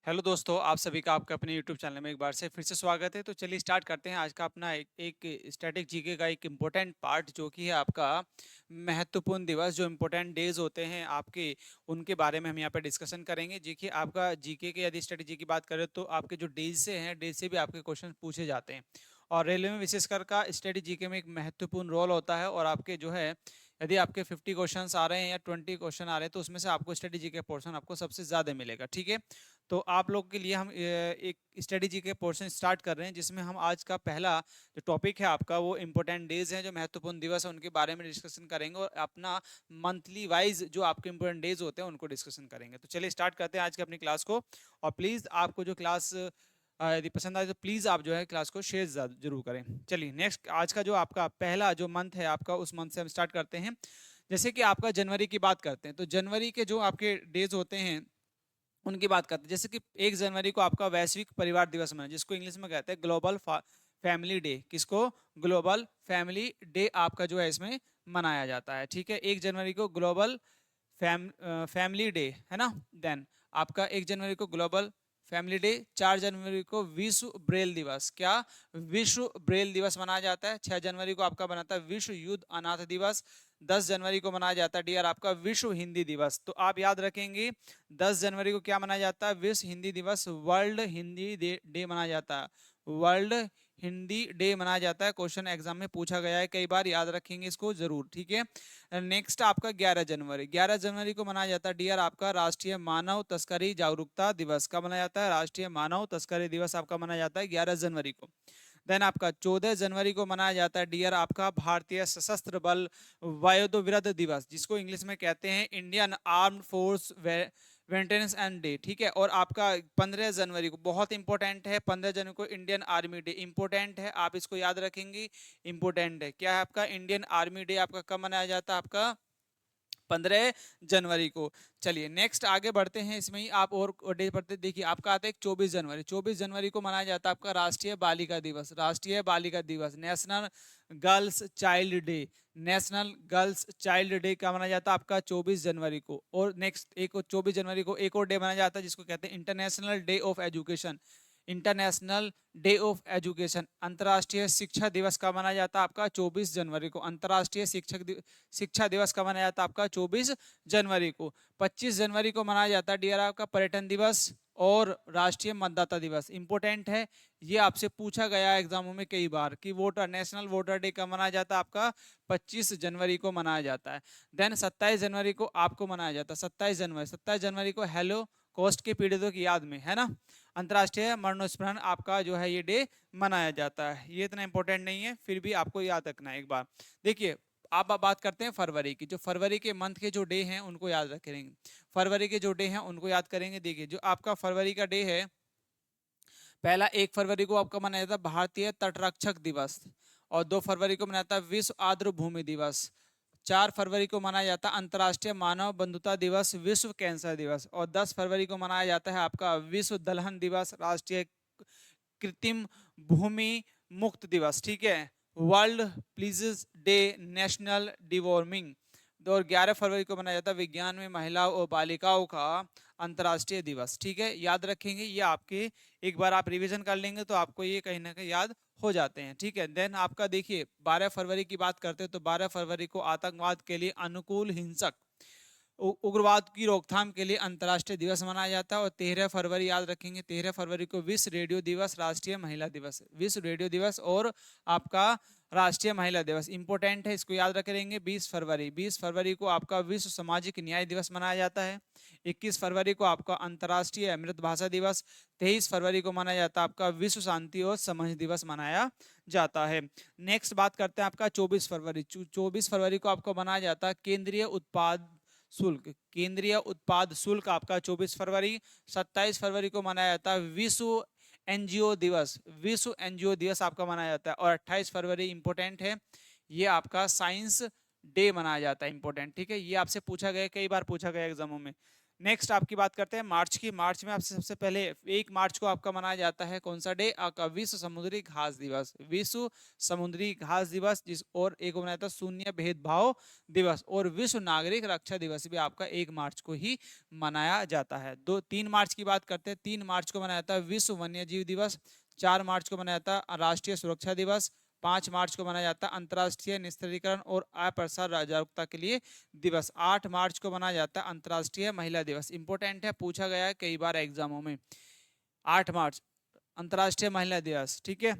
Hello दोस्तों, आप सभी का आपका अपने यूट्यूब चैनल में एक बार से फिर से स्वागत है। तो चलिए स्टार्ट करते हैं आज का अपना एक स्टैटिक जीके का एक इम्पोर्टेंट पार्ट, जो कि है आपका महत्वपूर्ण दिवस। जो इम्पोर्टेंट डेज होते हैं आपके, उनके बारे में हम यहाँ पे डिस्कशन करेंगे। देखिए, आपका जीके के यदि स्टैटिक जी की बात करें तो आपके जो डेज से हैं, डेज से भी आपके क्वेश्चन पूछे जाते हैं। और रेलवे में विशेषकर का स्टडी जीके में एक महत्वपूर्ण रोल होता है। और आपके जो है, यदि आपके 50 क्वेश्चंस आ रहे हैं या 20 क्वेश्चन आ रहे हैं, तो उसमें से आपको स्टडी जी के पोर्शन आपको सबसे ज़्यादा मिलेगा। ठीक है, तो आप लोग के लिए हम एक स्टडी जी के पोर्शन स्टार्ट कर रहे हैं, जिसमें हम आज का पहला जो टॉपिक है आपका, वो इम्पोर्टेंट डेज हैं, जो महत्वपूर्ण दिवस है उनके बारे में डिस्कशन करेंगे। और अपना मंथली वाइज जो आपके इम्पोर्टेंट डेज होते हैं उनको डिस्कशन करेंगे। तो चलिए स्टार्ट करते हैं आज की अपनी क्लास को। और प्लीज़ आपको जो क्लास यदि पसंद आए तो प्लीज़ आप जो है क्लास को शेयर जरूर करें। चलिए नेक्स्ट, आज का जो आपका पहला जो मंथ है आपका, उस मंथ से हम स्टार्ट करते हैं। जैसे कि आपका जनवरी की बात करते हैं, तो जनवरी के जो आपके डेज होते हैं उनकी बात करते हैं। जैसे कि 1 जनवरी को आपका वैश्विक परिवार दिवस मनाया, जिसको इंग्लिश में कहते हैं ग्लोबल फैमिली डे। किसको? ग्लोबल फैमिली डे आपका जो है इसमें मनाया जाता है। ठीक है, 1 जनवरी को ग्लोबल फैमिली डे है ना। देन आपका 1 जनवरी को ग्लोबल फैमिली डे। 4 जनवरी को विश्व ब्रेल दिवस। क्या? विश्व ब्रेल दिवस मनाया जाता है। 6 जनवरी को आपका बनाता है विश्व युद्ध अनाथ दिवस। 10 जनवरी को मनाया जाता है डियर आपका विश्व हिंदी दिवस। तो आप याद रखेंगे, 10 जनवरी को क्या मनाया जाता है? विश्व हिंदी दिवस, वर्ल्ड हिंदी डे मनाया जाता है। वर्ल्ड हिंदी डे मनाया जाता है। क्वेश्चन एग्जाम में पूछा गया है कई बार, याद रखेंगे इसको जरूर। ठीक है, नेक्स्ट आपका 11 जनवरी। 11 जनवरी को मनाया जाता है डियर आपका राष्ट्रीय मानव तस्करी जागरूकता दिवस। कब मनाया जाता है? राष्ट्रीय मानव तस्करी दिवस आपका मनाया जाता है 11 जनवरी को। देन आपका 14 जनवरी को मनाया जाता है डियर आपका भारतीय सशस्त्र बल वायुद्वृत्त दिवस, जिसको इंग्लिश में कहते हैं Indian armed force veterans and day. ठीक है, और आपका 15 जनवरी को बहुत इंपॉर्टेंट है। 15 जनवरी को इंडियन आर्मी डे इंपॉर्टेंट है, आप इसको याद रखेंगे। इंपॉर्टेंट है क्या है आपका? इंडियन आर्मी डे आपका कब मनाया जाता है? आपका 15 जनवरी को। चलिए नेक्स्ट आगे बढ़ते हैं, इसमें ही आप और डेट पढ़ते। देखिए आपका आता है 24 जनवरी। 24 जनवरी को मनाया जाता है आपका राष्ट्रीय बालिका दिवस। राष्ट्रीय बालिका दिवस, national girls child day. National girls child day का मनाया जाता है आपका 24 जनवरी को। और नेक्स्ट एक 24 जनवरी को एक और डे मनाया जाता है, जिसको कहते हैं international day of education. International day of education, अंतर्राष्ट्रीय शिक्षा दिवस का मनाया जाता है आपका 24 जनवरी को। अंतर्राष्ट्रीय शिक्षा दिवस का मनाया जाता है आपका 24 जनवरी को। 25 जनवरी को मनाया जाता है डियर आपका पर्यटन दिवस और राष्ट्रीय मतदाता दिवस। इंपोर्टेंट है, ये आपसे पूछा गया है एग्जामों में कई बार कि वोटर नेशनल वोटर डे का मनाया जाता है आपका 25 जनवरी को मनाया जाता है। देन 27 जनवरी को आपको मनाया जाता है। 27 जनवरी को हेलो कोस्ट के पीड़ितों की याद में, है ना, अंतर्राष्ट्रीय मरणोत्सव आपका जो है ये डे मनाया जाता है। ये इतना इंपॉर्टेंट नहीं है, फिर भी आपको याद रखना है एक बार। देखिए आप बात करते हैं फरवरी की। जो फरवरी के मंथ के जो डे हैं उनको याद रखेंगे। फरवरी के जो डे हैं उनको याद करेंगे। देखिए जो आपका फरवरी का डे है, पहला 1 फरवरी को आपका मनाया जाता है भारतीय तटरक्षक दिवस। और 2 फरवरी को मनाया जाता है विश्व आर्द्र भूमि दिवस। 4 फरवरी को मनाया जाता है अंतर्राष्ट्रीय मानव बंधुता दिवस, विश्व कैंसर दिवस। और 10 फरवरी को मनाया जाता है आपका विश्व दलहन दिवस, राष्ट्रीय कृत्रिम भूमि मुक्त दिवस। ठीक है, world pleases day, national deworming. और 11 फरवरी को मनाया जाता है विज्ञान में महिलाओं और बालिकाओं का अंतर्राष्ट्रीय दिवस। ठीक है, याद रखेंगे ये आपके, एक बार आप रिवीजन कर लेंगे तो आपको ये कहीं ना कहीं याद हो जाते हैं। ठीक है, देन आपका देखिए 12 फरवरी की बात करते हैं तो 12 फरवरी को आतंकवाद के लिए अनुकूल हिंसक उग्रवाद की रोकथाम के लिए अंतर्राष्ट्रीय दिवस मनाया जाता है। और 13 फरवरी याद रखेंगे, 13 फरवरी को विश्व रेडियो दिवस, राष्ट्रीय महिला दिवस। विश्व रेडियो दिवस और आपका राष्ट्रीय महिला दिवस इंपॉर्टेंट है, इसको याद रखेंगे। 20 फरवरी को आपका विश्व सामाजिक न्याय दिवस मनाया जाता है। 21 फरवरी को आपका अंतर्राष्ट्रीय अमृत भाषा दिवस। 23 फरवरी को मनाया जाता है आपका विश्व शांति और समझ दिवस मनाया जाता है। नेक्स्ट बात करते हैं आपका 24 फरवरी। 24 फरवरी को आपको मनाया जाता है केंद्रीय उत्पाद शुल्क। केंद्रीय उत्पाद शुल्क आपका 24 फरवरी। 27 फरवरी को मनाया जाता है विश्व एनजीओ दिवस। विश्व एनजीओ दिवस आपका मनाया जाता है। और 28 फरवरी इंपोर्टेंट है, ये आपका साइंस डे मनाया जाता है। इंपोर्टेंट, ठीक है, ये आपसे पूछा गया, कई बार पूछा गया एग्जामों में। नेक्स्ट आपकी बात करते हैं मार्च की। मार्च में आपसे सबसे पहले 1 मार्च को आपका मनाया जाता है कौन सा डे? आपका विश्व समुद्री घास दिवस। विश्व समुद्री घास दिवस। जिस और एक को मनाया जाता है शून्य भेदभाव दिवस। और विश्व नागरिक रक्षा दिवस भी आपका 1 मार्च को ही मनाया जाता है। 3 मार्च की बात करते हैं। 3 मार्च को मनाया जाता है विश्व वन्य जीव दिवस। 4 मार्च को मनाया जाता है राष्ट्रीय सुरक्षा दिवस। 5 मार्च को मनाया जाता है अंतर्राष्ट्रीय निस्तारीकरण और अप्रसार जागरूकता के लिए दिवस। 8 मार्च को मनाया जाता है अंतर्राष्ट्रीय महिला दिवस। इंपॉर्टेंट है, पूछा गया है कई बार एग्जामों में। 8 मार्च अंतर्राष्ट्रीय महिला दिवस, ठीक है।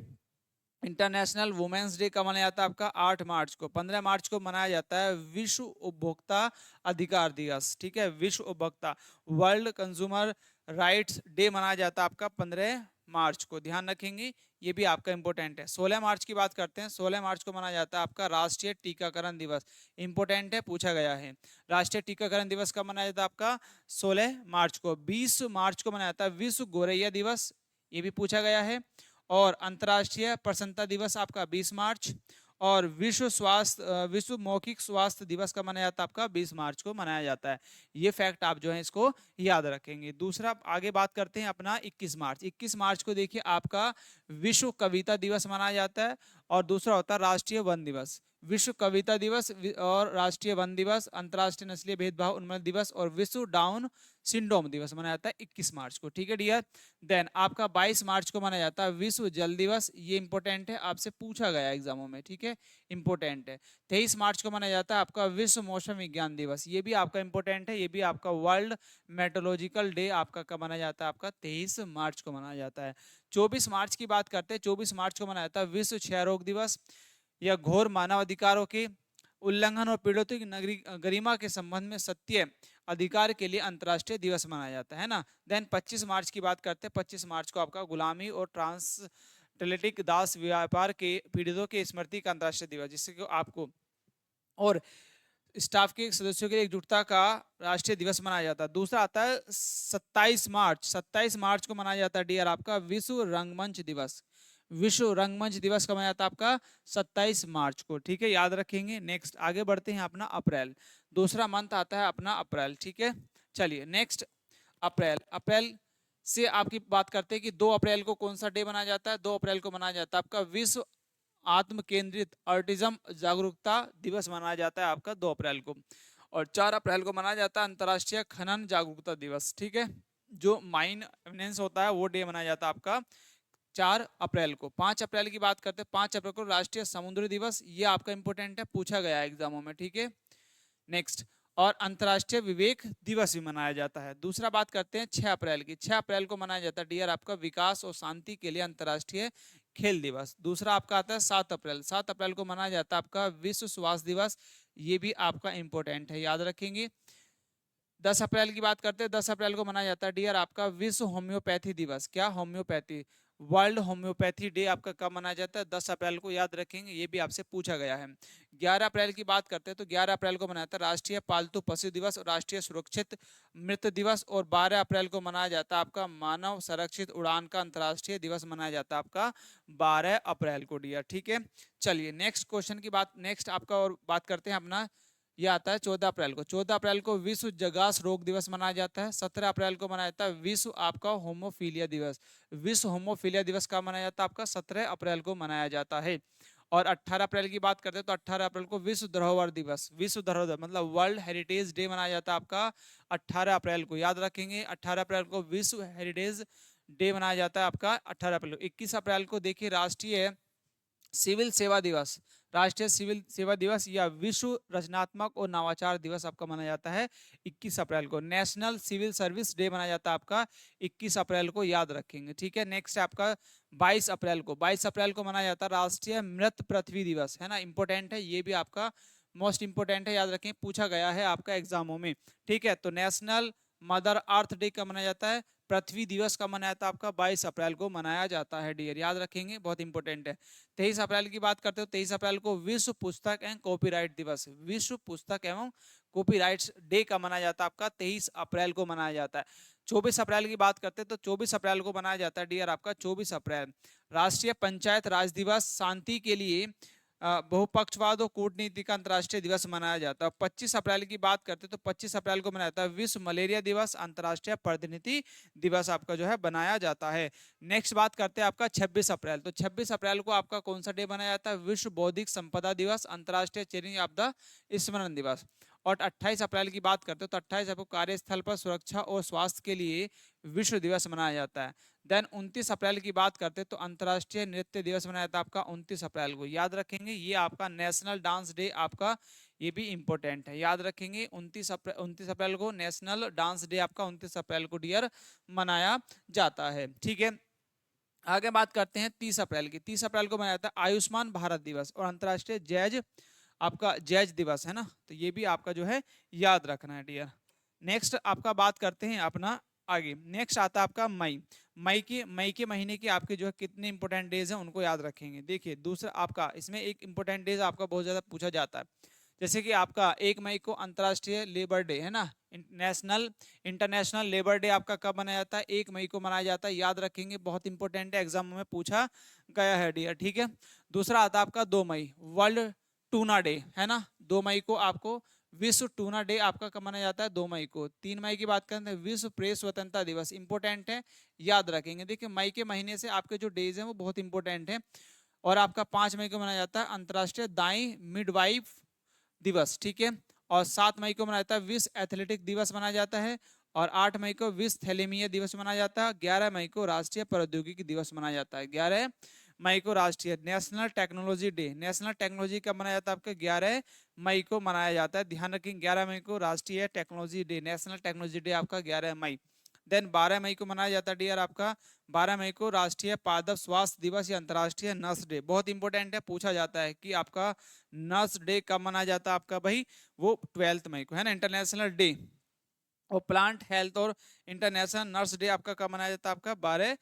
इंटरनेशनल वुमेन्स डे कब मनाया जाता है आपका? 8 मार्च को। 15 मार्च को मनाया जाता है विश्व उपभोक्ता अधिकार दिवस, ठीक है। विश्व उपभोक्ता वर्ल्ड कंज्यूमर राइट्स डे मनाया जाता है आपका 15 मार्च को, ध्यान रखेंगे, ये भी आपका इंपॉर्टेंट है। 16 मार्च की बात करते हैं। 16 मार्च को मनाया जाता है आपका राष्ट्रीय टीकाकरण दिवस। इंपॉर्टेंट है, पूछा गया है। राष्ट्रीय टीकाकरण दिवस कब मनाया जाता है आपका? 16 मार्च को। 20 मार्च को मनाया जाता है विश्व गोरैया दिवस, ये भी पूछा गया है। और अंतर्राष्ट्रीय प्रसन्नता दिवस आपका 20 मार्च। और विश्व मौखिक स्वास्थ्य दिवस का मनाया जाता है आपका 20 मार्च को मनाया जाता है। ये फैक्ट आप जो है इसको याद रखेंगे। दूसरा आगे बात करते हैं अपना 21 मार्च। 21 मार्च को देखिए आपका विश्व कविता दिवस मनाया जाता है। और दूसरा होता है राष्ट्रीय वन दिवस। विश्व कविता दिवस और राष्ट्रीय वन दिवस, अंतर्राष्ट्रीय नस्लीय भेदभाव उन्मूलन दिवस और विश्व डाउन सिंड्रोम दिवस मनाया जाता है 21 मार्च को, ठीक है डियर। देन आपका 22 मार्च को मनाया जाता है विश्व जल दिवस। ये इंपॉर्टेंट है, आपसे पूछा गया एग्जामों में, ठीक है, इंपॉर्टेंट है। 23 मार्च को मनाया जाता है आपका विश्व मौसम विज्ञान दिवस। ये भी आपका इंपॉर्टेंट है। ये भी आपका वर्ल्ड मेट्रोलॉजिकल डे आपका कब मनाया जाता है? आपका 23 मार्च को मनाया जाता है। 24 मार्च की बात करते हैं। 24 मार्च को मनाया जाता है विश्व क्षय रोग दिवस। या घोर मानवाधिकारों के उल्लंघन और पीड़ितों की गरिमा के संबंध में सत्य अधिकार के लिए अंतर्राष्ट्रीय दिवस मनाया जाता है ना। देन 25 मार्च की बात करते हैं। 25 मार्च को आपका गुलामी और ट्रांसटैंटिक दास व्यापार के पीड़ितों के स्मृति का अंतर्राष्ट्रीय दिवस, जिससे कि आपको और स्टाफ के सदस्यों के लिए एकजुटता का राष्ट्रीय दिवस मनाया जाता है। दूसरा आता है 27 मार्च। 27 मार्च को मनाया जाता है डियर आपका विश्व रंगमंच दिवस। विश्व रंगमंच दिवस कब मनाया जाता है आपका? 27 मार्च को, ठीक है, याद रखेंगे। नेक्स्ट आगे बढ़ते हैं अपना अप्रैल। दूसरा मंथ आता है अपना अप्रैल, ठीक है। चलिए नेक्स्ट अप्रैल। अप्रैल से आपकी बात करते हैं कि 2 अप्रैल को कौन सा डे मनाया जाता है? 2 अप्रैल को मनाया जाता है आपका विश्व आत्म केंद्रित ऑटिज्म जागरूकता दिवस मनाया जाता है आपका 2 अप्रैल को। और 4 अप्रैल को मनाया जाता है अंतर्राष्ट्रीय खनन जागरूकता दिवस, ठीक है। जो माइन एविडेंस होता है वो डे मनाया जाता है आपका 4 अप्रैल को। 5 अप्रैल की बात करते हैं। 5 अप्रैल को राष्ट्रीय समुद्री दिवस। ये आपका इंपॉर्टेंट है, पूछा गया है एग्जामों में, ठीक है। नेक्स्ट और अंतर्राष्ट्रीय विवेक दिवस भी मनाया जाता है। दूसरा बात करते हैं 6 अप्रैल की। 6 अप्रैल को मनाया जाता है डियर आपका विकास और शांति के लिए अंतर्राष्ट्रीय खेल दिवस। दूसरा आपका आता है 7 अप्रैल। 7 अप्रैल को मनाया जाता है आपका विश्व स्वास्थ्य दिवस। ये भी आपका इंपॉर्टेंट है, याद रखेंगे। 10 अप्रैल की बात करते हैं। 10 अप्रैल को मनाया जाता है डियर आपका विश्व होम्योपैथी दिवस। क्या? होम्योपैथी, वर्ल्ड होम्योपैथी डे आपका कब मनाया जाता है? 10 अप्रैल को, याद रखेंगे, ये भी आपसे पूछा गया है। 11 अप्रैल की बात करते हैं तो 11 अप्रैल को मनाया जाता है राष्ट्रीय पालतू पशु दिवस और राष्ट्रीय सुरक्षित मृत दिवस। और 12 अप्रैल को मनाया जाता है आपका मानव संरक्षित उड़ान का अंतर्राष्ट्रीय दिवस मनाया जाता है आपका 12 अप्रैल को डियर, ठीक है। चलिए नेक्स्ट क्वेश्चन की बात, नेक्स्ट आपका और बात करते हैं अपना। यह आता है 14 अप्रैल को। 14 अप्रैल को विश्व जगास रोग दिवस मनाया जाता है। 17 अप्रैल को मनाया जाता है विश्व आपका होमोफीलिया दिवस। विश्व होमोफीलिया दिवस कब मनाया जाता है? आपका 17 अप्रैल को मनाया जाता है। और 18 अप्रैल की बात करते हैं तो 18 अप्रैल को विश्व धरोहर दिवस, विश्व धरोहर मतलब वर्ल्ड हेरिटेज डे मनाया जाता है आपका 18 अप्रैल को, याद रखेंगे। 18 अप्रैल को विश्व हेरिटेज डे मनाया जाता है आपका 18 अप्रैल को। 21 अप्रैल को देखिए राष्ट्रीय सिविल सेवा दिवस, राष्ट्रीय सिविल सेवा दिवस या विश्व रचनात्मक और नवाचार दिवस आपका मनाया जाता है 21 अप्रैल को। नेशनल सिविल सर्विस डे मनाया जाता है आपका 21 अप्रैल को, याद रखेंगे, ठीक है। नेक्स्ट आपका 22 अप्रैल को। 22 अप्रैल को मनाया जाता है राष्ट्रीय मृत पृथ्वी दिवस, है ना, इंपॉर्टेंट है, ये भी आपका मोस्ट इंपोर्टेंट है, याद रखें, पूछा गया है आपका एग्जामों में, ठीक है। तो नेशनल मदर अर्थ डे कब मनाया जाता है? पृथ्वी दिवस का मनाया जाता है आपका 22 अप्रैल को मनाया जाता है डियर, याद रखेंगे, बहुत इंपॉर्टेंट है। 23 अप्रैल की बात करते हो। 23 अप्रैल को विश्व पुस्तक एवं कॉपीराइट दिवस, विश्व पुस्तक एवं कॉपीराइट्स डे का मनाया जाता है आपका 23 अप्रैल को मनाया जाता है। 24 अप्रैल की बात करते हैं तो 24 अप्रैल को मनाया जाता है डियर आपका 24 अप्रैल राष्ट्रीय पंचायत राज दिवस। शांति के लिए बहुपक्षवाद और कूटनीति का अंतर्राष्ट्रीय दिवस मनाया जाता है। 25 अप्रैल की बात करते हैं तो 25 अप्रैल को मनाया जाता है विश्व मलेरिया दिवस, अंतर्राष्ट्रीय प्रतिनिधि दिवस आपका जो है बनाया जाता है। नेक्स्ट बात करते हैं आपका 26 अप्रैल, तो 26 अप्रैल को आपका कौन सा डे बनाया जाता है? विश्व बौद्धिक संपदा दिवस, अंतर्राष्ट्रीय चेरिंग ऑफ द स्मरण दिवस। और 28 अप्रैल की बात करते हो तो 28 अप्रैल को कार्यस्थल पर सुरक्षा और स्वास्थ्य के लिए विश्व दिवस मनाया जाता है। देन 29 अप्रैल की बात करते हैं तो अंतर्राष्ट्रीय नृत्य दिवस मनाया जाता है आपका 29 अप्रैल को, याद रखेंगे ये आपका नेशनल डांस डे आपका, ये भी इंपॉर्टेंट है, याद रखेंगे 29 अप्रैल को नेशनल डांस डे आपका 29 अप्रैल को डियर मनाया जाता है। ठीक है, आगे बात करते हैं 30 अप्रैल की। 30 अप्रैल को मनाया जाता है आयुष्मान भारत दिवस और अंतर्राष्ट्रीय जैज आपका जैज दिवस है ना, तो ये भी आपका जो है याद रखना है डियर। नेक्स्ट आपका बात करते हैं अपना आगे, नेक्स्ट आता है आपका मई। मई के महीने की आपके जो है कितने इंपॉर्टेंट डेज हैं उनको याद रखेंगे। देखिए दूसरा आपका इसमें एक इंपॉर्टेंट डेज आपका बहुत ज्यादा पूछा जाता है, जैसे कि आपका 1 मई को अंतर्राष्ट्रीय लेबर डे है ना, इंटरनेशनल लेबर डे आपका कब मनाया जाता है? 1 मई को मनाया जाता है, याद रखेंगे, बहुत इंपॉर्टेंट है, एग्जाम में पूछा गया है डियर। ठीक है, दूसरा आता है आपका 2 मई, वर्ल्ड टूना डे है ना, 2 मई को आपको विश्व टूना डे आपका कब मनाया जाता है? 2 मई को। 3 मई की बात करें तो विश्व प्रेस स्वतंत्रता दिवस, इंपॉर्टेंट है, याद रखेंगे। देखिए मई के महीने से आपके जो डेज हैं वो बहुत इंपॉर्टेंट है। और आपका 5 मई को मनाया जाता है अंतर्राष्ट्रीय दाई मिडवाइफ दिवस। ठीक है, और 7 मई को मनाया जाता है विश्व एथलेटिक दिवस मनाया जाता है। और 8 मई को विश्व थैलेमिया दिवस मनाया जाता है। 11 मई को राष्ट्रीय प्रौद्योगिकी दिवस मनाया जाता है। 11 मई को राष्ट्रीय national technology day, national technology कब मनाया जाता है आपका? 11 मई को मनाया जाता है, ध्यान रखेंगे 11 मई को राष्ट्रीय technology day, national technology day आपका 11 मई। देन 12 मई को मनाया जाता है डियर आपका, 12 मई को राष्ट्रीय पादप स्वास्थ्य दिवस या अंतर्राष्ट्रीय नर्स डे, बहुत इंपॉर्टेंट है, पूछा जाता है कि आपका नर्स डे कब मनाया जाता है आपका भाई? वो 12 मई को है ना, इंटरनेशनल डे। और प्लांट हेल्थ और इंटरनेशनल नर्स डे आपका कब मनाया जाता है आपका? 12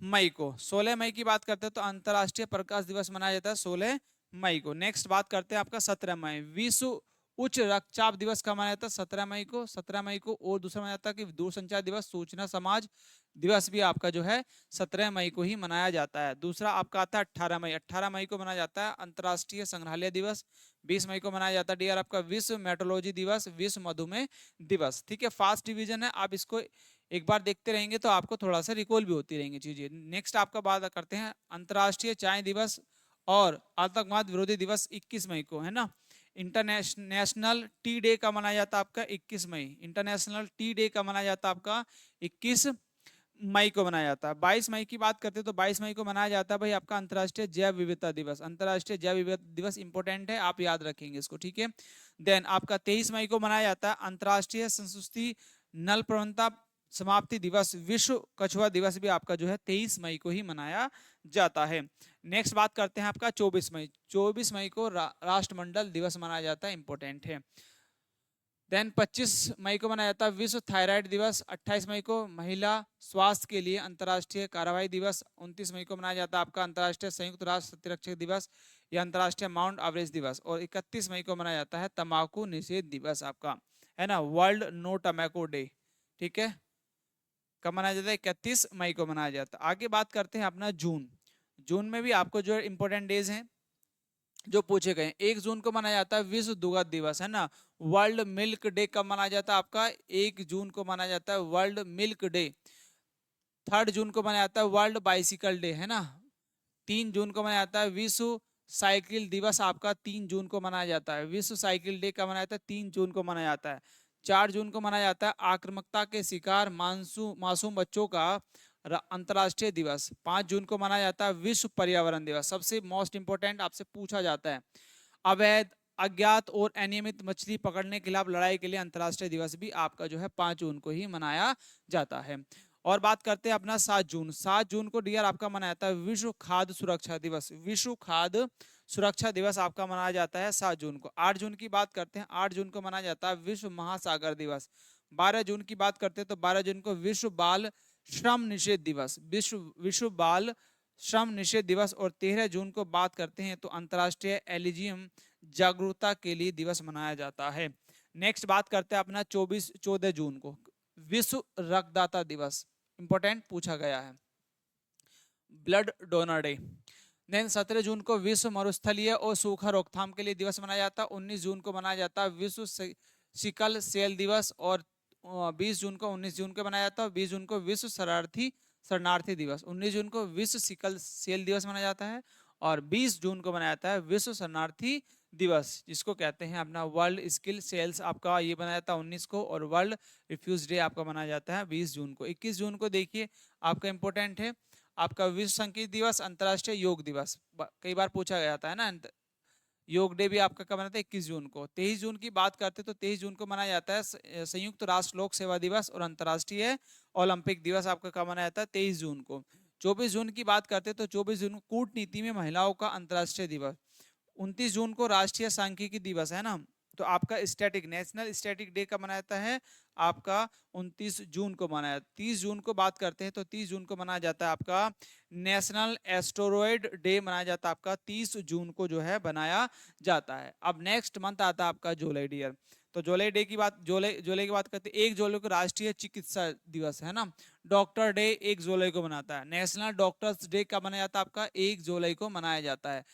मई को। 16 मई की बात करते हैं तो अंतर्राष्ट्रीय प्रकाश दिवस मनाया जाता है 16 मई को। नेक्स्ट बात करते हैं आपका 17 मई, विश्व उच्च रक्तचाप दिवस कब मनाया जाता है? 17 मई को। 17 मई को। और दूसरा मनाया जाता है कि दूरसंचार दिवस, सूचना समाज दिवस भी आपका जो है 17 मई को ही मनाया जाता है। दूसरा आपका आता है 18 मई, 18 मई को मनाया जाता है अंतर्राष्ट्रीय संग्रहालय दिवस। 20 मई को मनाया जाता है डियर आपका विश्व मेट्रोलॉजी दिवस, विश्व मधुमेह दिवस। ठीक है, फास्ट डिवीजन है, आप इसको एक बार देखते रहेंगे तो आपको थोड़ा सा रिकॉल भी होती रहेंगी चीजें। नेक्स्ट आपका बात करते हैं अंतर्राष्ट्रीय चाय दिवस और आतंकवाद विरोधी दिवस 21 मई को है ना। इंटरनेशनल टी डे का मनाया जाता है आपका 21 मई, इंटरनेशनल टी डे का मनाया जाता है आपका 21 मई को मनाया जाता है। 22 मई की बात करते हैं तो 22 मई को मनाया जाता है भाई आपका अंतर्राष्ट्रीय जैव विविधता दिवस, अंतर्राष्ट्रीय जैव विविधता दिवस इंपॉर्टेंट है, आप याद रखेंगे इसको। ठीक है, देन आपका 23 मई को मनाया जाता है अंतर्राष्ट्रीय संस्तुति नल प्रवणता समाप्ति दिवस, विश्व कछुआ दिवस भी आपका जो है 23 मई को ही मनाया जाता है। नेक्स्ट बात करते हैं आपका 24 मई, 24 मई को राष्ट्रमंडल दिवस मनाया जाता है, इंपॉर्टेंट है। देन 25 मई को मनाया जाता है विश्व थायराइड दिवस। 28 मई को महिला स्वास्थ्य के लिए अंतर्राष्ट्रीय कार्रवाई दिवस। 29 मई को मनाया जाता है आपका अंतर्राष्ट्रीय संयुक्त राष्ट्र प्रतिरक्षक दिवस या अंतर्राष्ट्रीय माउंट एवरेस्ट दिवस। और 31 मई को मनाया जाता है तंबाकू निषेध दिवस आपका, है ना, वर्ल्ड नो टोबैको डे। ठीक है, कब मनाया जाता है? 31 मई को मनाया जाता है। आगे बात करते हैं अपना जून। जून में भी आपको जो इंपॉर्टेंट डेज हैं जो पूछे गए। 1 जून को मनाया जाता है विश्व दुग्ध दिवस, है ना, वर्ल्ड मिल्क डे कब मनाया जाता है आपका? 1 जून को मनाया जाता है वर्ल्ड मिल्क डे। 3 जून को मनाया जाता है वर्ल्ड बाइसिकल डे, है ना। 3 जून को मनाया जाता है विश्व साइकिल दिवस आपका, 3 जून को मनाया जाता है। विश्व साइकिल डे कब मनाया जाता है? 3 जून को मनाया जाता है। 4 जून को मनाया जाता है आक्रामकता के शिकार मासूम बच्चों का अंतर्राष्ट्रीय दिवस। 5 जून को मनाया जाता है विश्व पर्यावरण दिवस। सबसे मोस्ट इंपोर्टेंट आपसे पूछा जाता है अवैध अज्ञात और अनियमित मछली पकड़ने के खिलाफ लड़ाई के लिए अंतर्राष्ट्रीय दिवस भी आपका जो है 5 जून को ही मनाया जाता है। और बात करते हैं अपना 7 जून। 7 जून को डियर आपका मनाया जाता है विश्व खाद्य सुरक्षा दिवस, विश्व खाद्य सुरक्षा दिवस आपका मनाया जाता है 7 जून को। 8 जून की बात करते हैं, 8 जून को मनाया जाता है विश्व महासागर दिवस। 12 जून की बात करते हैं तो 12 जून को विश्व बाल श्रम निषेध दिवस, विश्व बाल श्रम निषेध दिवस। और 13 जून को बात करते हैं तो अंतर्राष्ट्रीय एलिजियम जागरूकता के लिए दिवस मनाया जाता है। नेक्स्ट बात करते हैं अपना 14 जून को विश्व रक्तदाता दिवस, इंपॉर्टेंट पूछा गया है, ब्लड डोनर डे। देन 17 जून को विश्व मरुस्थलीय और सूखा रोकथाम के लिए दिवस मनाया जाता है। 19 जून को मनाया जाता है विश्व सिकल सेल दिवस, और 20 जून को 19 जून को मनाया जाता है। 20 जून को विश्व शरणार्थी दिवस। 19 जून को विश्व सिकल सेल दिवस मनाया जाता है, और 20 जून को मनाया जाता है विश्व शरणार्थी दिवस, जिसको कहते हैं अपना वर्ल्ड स्किल सेल्स आपका ये बनाया जाता है 19 को, और वर्ल्ड रिफ्यूज डे आपका मनाया जाता है 20 जून को। 21 जून को देखिए आपका इंपॉर्टेंट है आपका विश्व संगीत दिवस, अंतर्राष्ट्रीय योग दिवस, कई बार पूछा जाता है ना। योग डे भी आपका कब मनाता है 21 जून को। 23 जून की बात करते तो 23 जून को मनाया जाता है संयुक्त राष्ट्र लोक सेवा दिवस, और अंतर्राष्ट्रीय ओलंपिक दिवस आपका कब मनाया जाता है 23 जून को। 24 जून की बात करते तो 24 जून को कूटनीति में महिलाओं का अंतर्राष्ट्रीय दिवस। 29 जून को राष्ट्रीय सांख्यिकी दिवस है ना। तो आपका स्टैटिक नेशनल स्टैटिक डे कब मनाया जाता है आपका 29 जून को मनाया। 30 जून को बात करते हैं तो 30 जून को मनाया जाता है आपका नेशनल एस्टेरॉयड डे मनाया जाता है आपका 30 जून को जो है बनाया जाता है। अब नेक्स्ट मंथ आता है आपका जुलाई डियर। तो जुलाई डे की बात जुलाई की बात करते हैं 1 जुलाई को राष्ट्रीय चिकित्सा दिवस है ना। डॉक्टर डे 1 जुलाई को मनाता है। नेशनल डॉक्टर्स डे कब मनाया जाता है आपका 1 जुलाई को मनाया जाता है।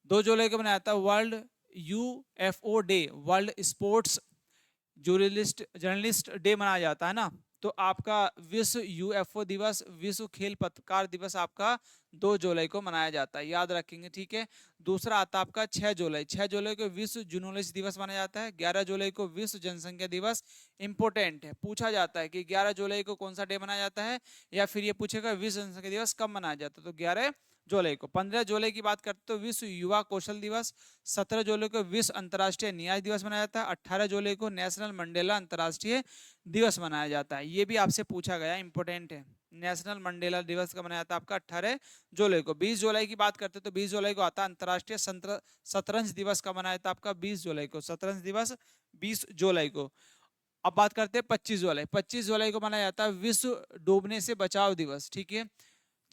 2 जुलाई को मनाया जाता है world UFO day, world sports journalist day मनाया जाता है ना। तो आपका विश्व यूएफओ दिवस, विश्व खेल पत्रकार दिवस आपका 2 जुलाई को मनाया जाता है, याद रखेंगे ठीक है। दूसरा आता है आपका 6 जुलाई। 6 जुलाई को विश्व जर्नलिस्ट दिवस मनाया जाता है। 11 जुलाई को विश्व जनसंख्या दिवस। इंपोर्टेंट है, पूछा जाता है कि 11 जुलाई को कौन सा डे मनाया जाता है, या फिर ये पूछेगा विश्व जनसंख्या दिवस कब मनाया जाता है, तो 11 जुलाई को। 15 जुलाई की बात करते तो विश्व युवा कौशल दिवस। 17 जुलाई को विश्व अंतर्राष्ट्रीय न्याय दिवस मनाया जाता है। 18 जुलाई को नेशनल मंडेला अंतर्राष्ट्रीय दिवस मनाया जाता है। ये भी आपसे पूछा गया, इंपोर्टेंट है। नेशनल मंडेला दिवस का मनाया जाता है आपका 18 जुलाई को। 20 जुलाई की बात करते तो 20 जुलाई को आता है अंतर्राष्ट्रीय शतरंज दिवस का मनाया जाता है आपका 20 जुलाई को। शतरंज दिवस 20 जुलाई को। अब बात करते हैं 25 जुलाई। 25 जुलाई को मनाया जाता है विश्व डूबने से बचाव दिवस, ठीक है।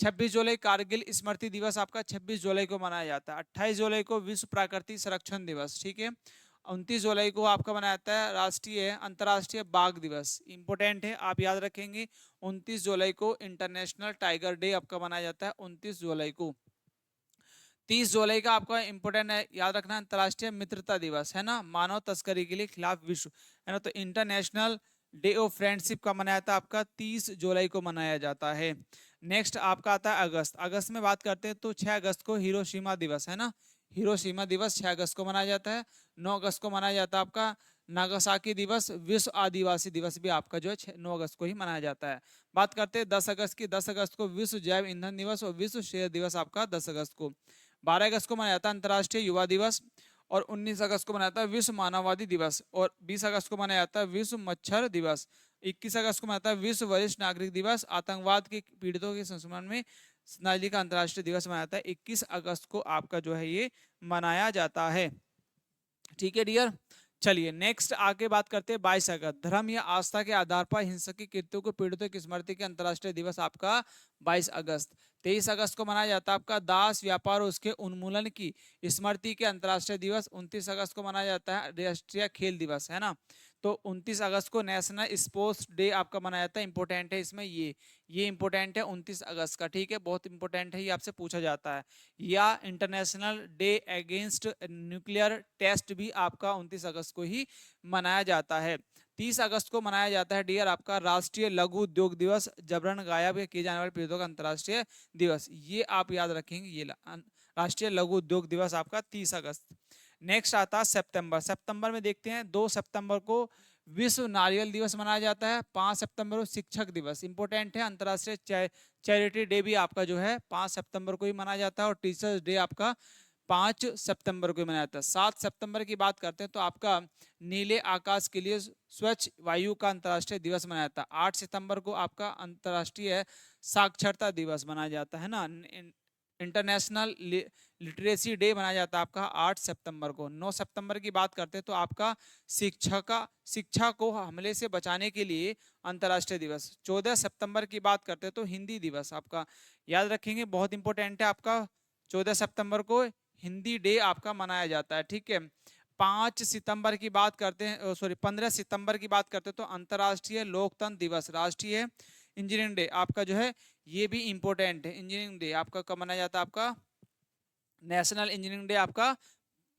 26 जुलाई कारगिल स्मृति दिवस आपका 26 जुलाई को मनाया जाता है। 28 जुलाई को विश्व प्राकृतिक संरक्षण दिवस, ठीक है। 29 जुलाई को आपका मनाया जाता है राष्ट्रीय अंतर्राष्ट्रीय बाघ दिवस, इंपोर्टेंट है आप याद रखेंगे। 29 जुलाई को इंटरनेशनल टाइगर डे आपका मनाया जाता है 29 जुलाई को। 30 जुलाई का आपका इंपोर्टेंट है, याद रखना अंतर्राष्ट्रीय मित्रता दिवस है ना, मानव तस्करी के लिए खिलाफ विश्व है ना। तो इंटरनेशनल डे ऑफ फ्रेंडशिप का मनाया जाता है आपका 30 जुलाई को मनाया जाता है। नेक्स्ट आपका आता है अगस्त। अगस्त में बात करते हैं तो 6 अगस्त को हिरोशिमा दिवस है ना। हिरोशिमा दिवस 6 अगस्त को मनाया जाता है। 9 अगस्त को मनाया जाता है आपका नागासाकी दिवस। विश्व आदिवासी दिवस भी आपका जो है 9 अगस्त को ही मनाया जाता है। बात करते हैं 10 अगस्त की। 10 अगस्त को विश्व जैव ईंधन दिवस और विश्व शेर दिवस आपका 10 अगस्त को। 12 अगस्त को मनाया जाता है अंतर्राष्ट्रीय युवा दिवस, और 19 अगस्त को मनाया जाता है विश्व मानववादी दिवस, और 20 अगस्त को मनाया जाता है विश्व मच्छर दिवस। 21 अगस्त को मनाया जाता है विश्व वरिष्ठ नागरिक दिवस। आतंकवाद के पीड़ितों के संस्मरण में श्रद्धांजलि का अंतर्राष्ट्रीय दिवस मनाया जाता है 21 अगस्त को आपका जो है ये मनाया जाता है, ठीक है डियर। चलिए नेक्स्ट आगे बात करते हैं 22 अगस्त। धर्म या आस्था के आधार पर हिंसक की कृत्यों को पीड़ितों की स्मृति के अंतर्राष्ट्रीय दिवस आपका 22 अगस्त। 23 अगस्त को मनाया जाता है आपका दास व्यापार और उसके उन्मूलन की स्मृति के अंतर्राष्ट्रीय दिवस। 29 अगस्त को मनाया जाता है राष्ट्रीय खेल दिवस है ना। तो 29 अगस्त को नेशनल स्पोर्ट्स डे आपका मनाया जाता है, इंपोर्टेंट है इसमें ये इंपोर्टेंट है 29 अगस्त का, ठीक है, बहुत इंपोर्टेंट है, ये आपसे पूछा जाता है। या international day against nuclear test भी आपका 29 अगस्त को ही मनाया जाता है। 30 अगस्त को मनाया जाता है डियर आपका राष्ट्रीय लघु उद्योग दिवस, जबरन गायब किए जाने वाले पीड़ितों का अंतर्राष्ट्रीय दिवस, ये आप याद रखेंगे, ये राष्ट्रीय लघु उद्योग दिवस आपका 30 अगस्त। नेक्स्ट आता है सितंबर। सितंबर में देखते हैं 2 सितंबर को विश्व नारियल दिवस मनाया जाता है। 5 सितंबर को शिक्षक दिवस, इंपोर्टेंट है। अंतर्राष्ट्रीय चैरिटी डे भी आपका जो है 5 सितंबर को ही मनाया जाता है, और टीचर्स डे आपका 5 सितंबर को मनाया जाता है। 7 सितंबर की बात करते हैं तो आपका नीले आकाश के लिए स्वच्छ वायु का अंतर्राष्ट्रीय दिवस मनाया जाता है। 8 सितंबर को आपका अंतर्राष्ट्रीय साक्षरता दिवस मनाया जाता है ना। इंटरनेशनल लिटरेसी डे मनाया जाता है आपका 8 सितंबर को। 9 सितंबर की बात करते हैं तो आपका शिक्षा को हमले से बचाने के लिए अंतर्राष्ट्रीय दिवस। 14 सितंबर की बात करते हैं तो हिंदी दिवस आपका याद रखेंगे, बहुत इंपॉर्टेंट है आपका। 14 सितंबर को हिंदी डे आपका मनाया जाता है, ठीक है। 5 सितंबर की बात करते हैं, सॉरी 15 सितंबर की बात करते हैं तो अंतर्राष्ट्रीय लोकतंत्र दिवस, राष्ट्रीय इंजीनियरिंग डे आपका जो है ये भी इंपॉर्टेंट है। इंजीनियरिंग डे आपका कब मनाया जाता है? आपका नेशनल इंजीनियरिंग डे आपका